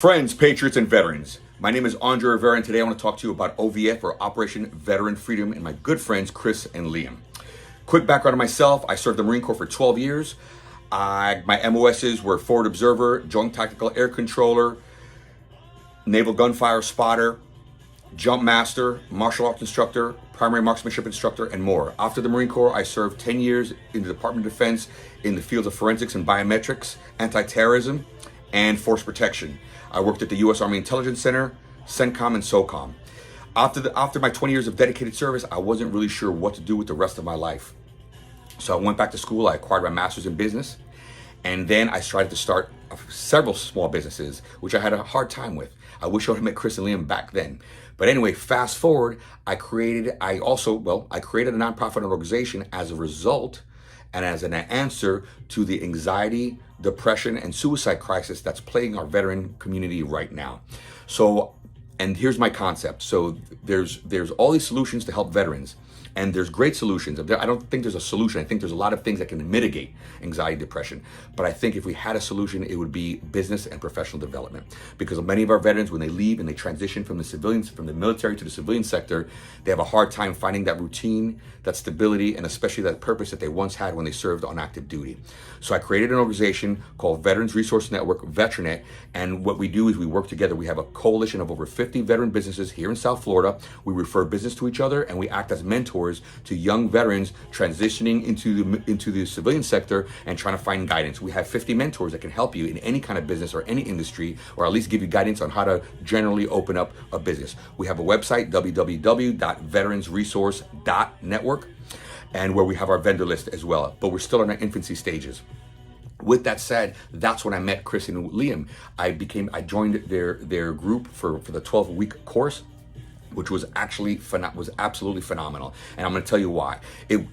Friends, patriots, and veterans, my name is Andre Rivera, and today I want to talk to you about OVF, or Operation Veteran Freedom, and my good friends Chris and Liam. Quick background on myself: I served the Marine Corps for 12 years. My MOSs were Forward Observer, Joint Tactical Air Controller, Naval Gunfire Spotter, Jump Master, Martial Arts Instructor, Primary Marksmanship Instructor, and more. After the Marine Corps, I served 10 years in the Department of Defense in the fields of forensics and biometrics, anti-terrorism, and force protection. I worked at the U.S. Army Intelligence Center, CENTCOM, and SOCOM. After my 20 years of dedicated service, I wasn't really sure what to do with the rest of my life. So I went back to school, I acquired my master's in business, and then I started to start several small businesses, which I had a hard time with. I wish I would have met Chris and Liam back then. But anyway, fast forward, I created a nonprofit organization as a result and as an answer to the anxiety, depression, and suicide crisis that's plaguing our veteran community right now. So, and here's my concept. So there's all these solutions to help veterans, and there's great solutions. I don't think there's a solution. I think there's a lot of things that can mitigate anxiety, depression. But I think if we had a solution, it would be business and professional development. Because many of our veterans, when they leave and they transition from the military to the civilian sector, they have a hard time finding that routine, that stability, and especially that purpose that they once had when they served on active duty. So I created an organization called Veterans Resource Network, Vetranet, and what we do is we work together. We have a coalition of over 50 veteran businesses here in South Florida. We refer business to each other, and we act as mentors to young veterans transitioning into the civilian sector and trying to find guidance. We have 50 mentors that can help you in any kind of business or any industry, or at least give you guidance on how to generally open up a business. We have a website, www.veteransresource.network, and where we have our vendor list as well, but we're still in our infancy stages. With that said, that's when I met Chris and Liam. I joined their group for the 12-week course, which was absolutely phenomenal. And I'm going to tell you why.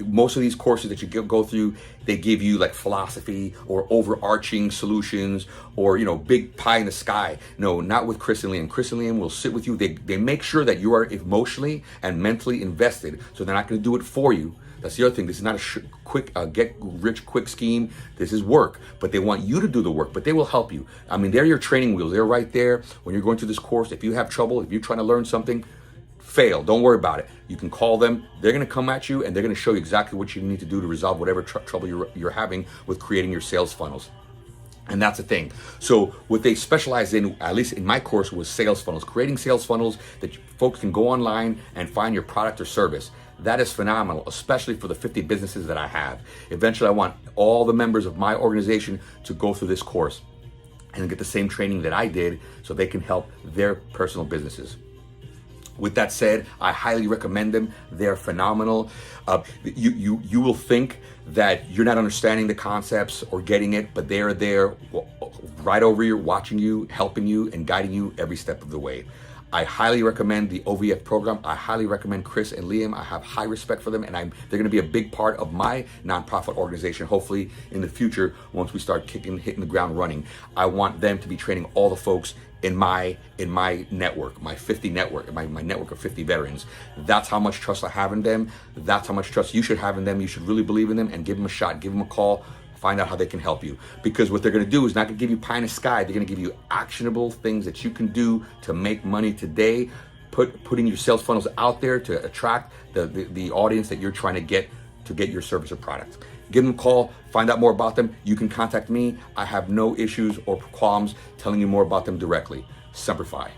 Most of these courses that you go through, they give you like philosophy or overarching solutions or, big pie in the sky. No, not with Chris and Liam. Chris and Liam will sit with you. They make sure that you are emotionally and mentally invested, so they're not going to do it for you. That's the other thing. This is not a quick get-rich-quick scheme. This is work, but they want you to do the work, but they will help you. I mean, they're your training wheels. They're right there when you're going through this course. If you have trouble, if you're trying to learn something, fail, don't worry about it. You can call them. They're going to come at you, and they're going to show you exactly what you need to do to resolve whatever trouble you're having with creating your sales funnels. And that's the thing. So what they specialize in, at least in my course, was sales funnels, creating sales funnels that folks can go online and find your product or service. That is phenomenal, especially for the 50 businesses that I have. Eventually, I want all the members of my organization to go through this course and get the same training that I did so they can help their personal businesses. With that said, I highly recommend them. They're phenomenal. You will think that you're not understanding the concepts or getting it, but they're there right over you, watching you, helping you, and guiding you every step of the way. I highly recommend the OVF program. I highly recommend Chris and Liam. I have high respect for them, and they're going to be a big part of my nonprofit organization, hopefully in the future, once we start hitting the ground running. I want them to be training all the folks in my network, my 50 network, my network of 50 veterans. That's how much trust I have in them. That's how much trust you should have in them. You should really believe in them and give them a shot, give them a call, find out how they can help you. Because what they're going to do is not going to give you pie in the sky. They're going to give you actionable things that you can do to make money today, putting your sales funnels out there to attract the audience that you're trying to get your service or product. Give them a call, find out more about them. You can contact me. I have no issues or qualms telling you more about them directly. Semper Fi.